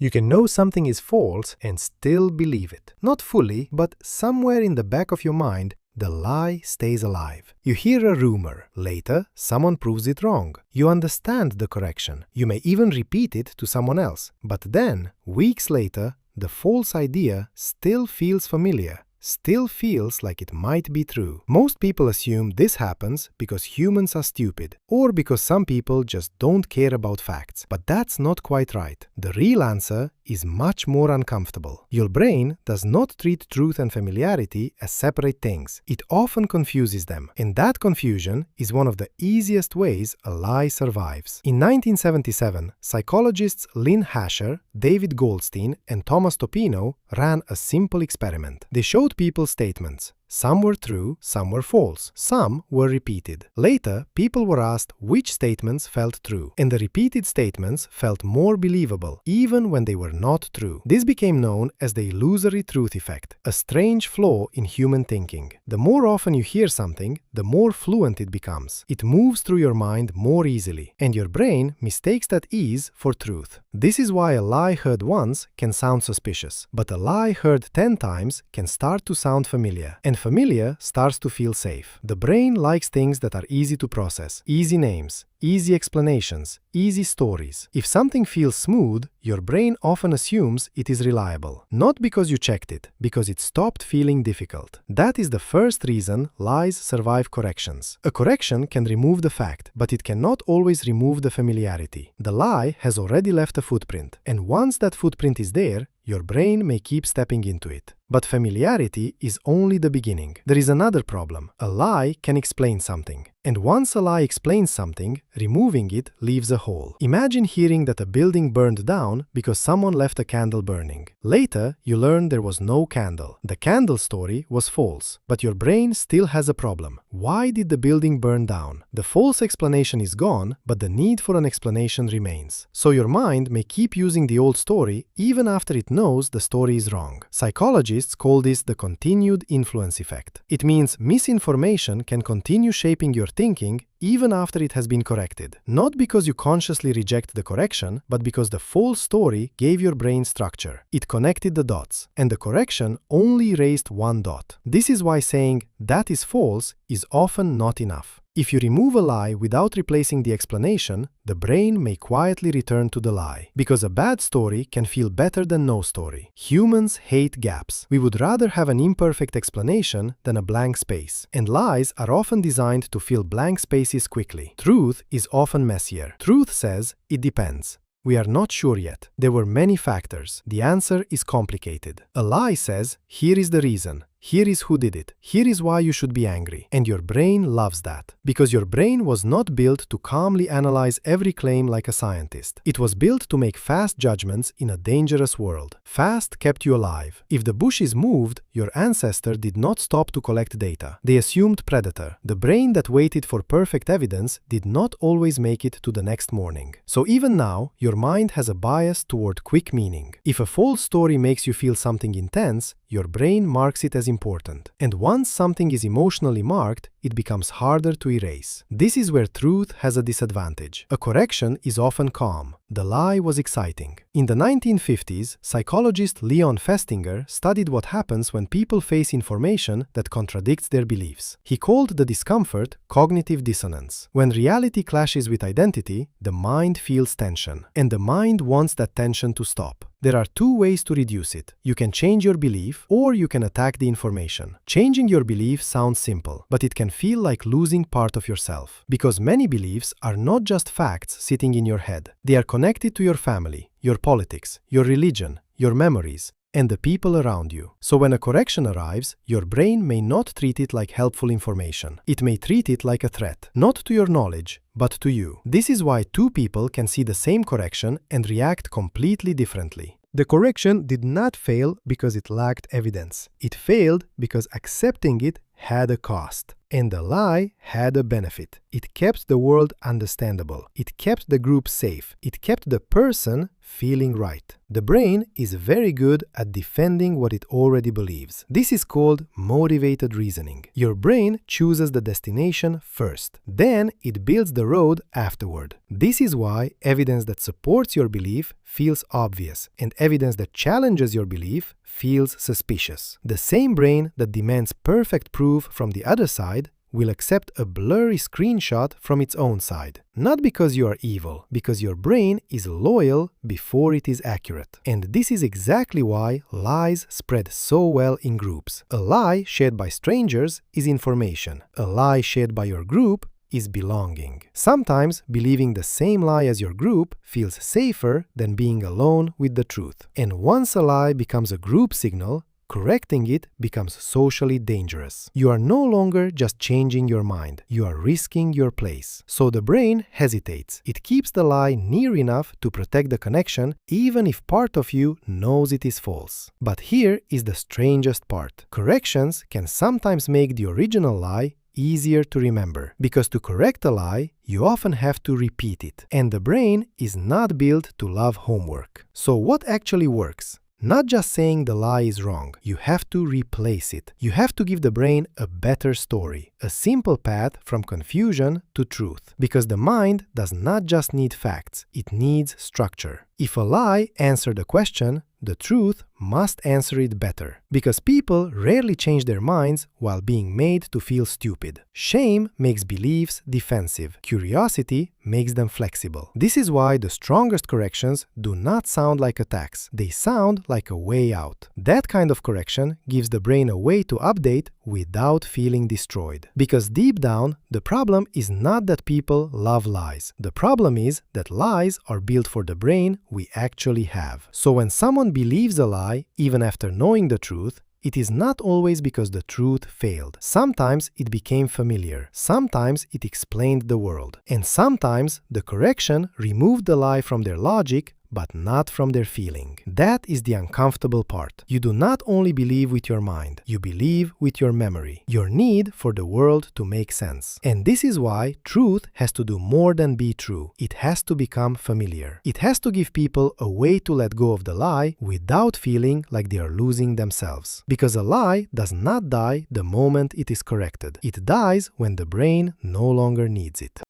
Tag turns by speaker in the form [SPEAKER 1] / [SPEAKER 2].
[SPEAKER 1] You can know something is false and still believe it. Not fully, but somewhere in the back of your mind, the lie stays alive. You hear a rumor. Later, someone proves it wrong. You understand the correction. You may even repeat it to someone else. But then, weeks later, the false idea still feels familiar. Still feels like it might be true. Most people assume this happens because humans are stupid, or because some people just don't care about facts. But that's not quite right. The real answer is much more uncomfortable. Your brain does not treat truth and familiarity as separate things. It often confuses them, and that confusion is one of the easiest ways a lie survives. In 1977, psychologists Lynn Hasher, David Goldstein, and Thomas Topino ran a simple experiment. They showed people statements. Some were true, some were false, some were repeated. Later, people were asked which statements felt true, and the repeated statements felt more believable, even when they were not true. This became known as the illusory truth effect, a strange flaw in human thinking. The more often you hear something, the more fluent it becomes. It moves through your mind more easily, and your brain mistakes that ease for truth. This is why a lie heard once can sound suspicious, but a lie heard 10 times can start to sound familiar, and familiar starts to feel safe. The brain likes things that are easy to process, easy names, easy explanations, easy stories. If something feels smooth, your brain often assumes it is reliable. Not because you checked it, because it stopped feeling difficult. That is the first reason lies survive corrections. A correction can remove the fact, but it cannot always remove the familiarity. The lie has already left a footprint, and once that footprint is there, your brain may keep stepping into it. But familiarity is only the beginning. There is another problem. A lie can explain something. And once a lie explains something, removing it leaves a hole. Imagine hearing that a building burned down because someone left a candle burning. Later, you learn there was no candle. The candle story was false, but your brain still has a problem. Why did the building burn down? The false explanation is gone, but the need for an explanation remains. So your mind may keep using the old story even after it knows the story is wrong. Psychologists call this the continued influence effect. It means misinformation can continue shaping your thinking even after it has been corrected. Not because you consciously reject the correction, but because the false story gave your brain structure. It connected the dots, and the correction only erased one dot. This is why saying that is false is often not enough. If you remove a lie without replacing the explanation, the brain may quietly return to the lie. Because a bad story can feel better than no story. Humans hate gaps. We would rather have an imperfect explanation than a blank space. And lies are often designed to fill blank spaces quickly. Truth is often messier. Truth says, it depends. We are not sure yet. There were many factors. The answer is complicated. A lie says, here is the reason. Here is who did it. Here is why you should be angry. And your brain loves that. Because your brain was not built to calmly analyze every claim like a scientist. It was built to make fast judgments in a dangerous world. Fast kept you alive. If the bushes moved, your ancestor did not stop to collect data. They assumed predator. The brain that waited for perfect evidence did not always make it to the next morning. So even now, your mind has a bias toward quick meaning. If a false story makes you feel something intense, your brain marks it as important. And once something is emotionally marked, it becomes harder to erase. This is where truth has a disadvantage. A correction is often calm. The lie was exciting. In the 1950s, psychologist Leon Festinger studied what happens when people face information that contradicts their beliefs. He called the discomfort cognitive dissonance. When reality clashes with identity, the mind feels tension, and the mind wants that tension to stop. There are two ways to reduce it. You can change your belief, or you can attack the information. Changing your belief sounds simple, but it can feel like losing part of yourself. Because many beliefs are not just facts sitting in your head. They are connected to your family, your politics, your religion, your memories, and the people around you. So when a correction arrives, your brain may not treat it like helpful information. It may treat it like a threat, not to your knowledge, but to you. This is why two people can see the same correction and react completely differently. The correction did not fail because it lacked evidence. It failed because accepting it had a cost. And the lie had a benefit. It kept the world understandable. It kept the group safe. It kept the person feeling right. The brain is very good at defending what it already believes. This is called motivated reasoning. Your brain chooses the destination first. Then it builds the road afterward. This is why evidence that supports your belief feels obvious, and evidence that challenges your belief feels suspicious. The same brain that demands perfect proof from the other side will accept a blurry screenshot from its own side. Not because you are evil, because your brain is loyal before it is accurate. And this is exactly why lies spread so well in groups. A lie shared by strangers is information. A lie shared by your group is belonging. Sometimes believing the same lie as your group feels safer than being alone with the truth. And once a lie becomes a group signal, correcting it becomes socially dangerous. You are no longer just changing your mind, you are risking your place. So the brain hesitates. It keeps the lie near enough to protect the connection, even if part of you knows it is false. But here is the strangest part. Corrections can sometimes make the original lie easier to remember, because to correct a lie, you often have to repeat it. And the brain is not built to love homework. So what actually works? Not just saying the lie is wrong, you have to replace it. You have to give the brain a better story, a simple path from confusion to truth. Because the mind does not just need facts, it needs structure. If a lie answered a question, the truth must answer it better. Because people rarely change their minds while being made to feel stupid. Shame makes beliefs defensive. Curiosity makes them flexible. This is why the strongest corrections do not sound like attacks. They sound like a way out. That kind of correction gives the brain a way to update without feeling destroyed. Because deep down, the problem is not that people love lies. The problem is that lies are built for the brain we actually have. So when someone believes a lie, even after knowing the truth, it is not always because the truth failed. Sometimes it became familiar. Sometimes it explained the world. And sometimes the correction removed the lie from their logic, but not from their feeling. That is the uncomfortable part. You do not only believe with your mind, you believe with your memory, your need for the world to make sense. And this is why truth has to do more than be true. It has to become familiar. It has to give people a way to let go of the lie without feeling like they are losing themselves. Because a lie does not die the moment it is corrected. It dies when the brain no longer needs it.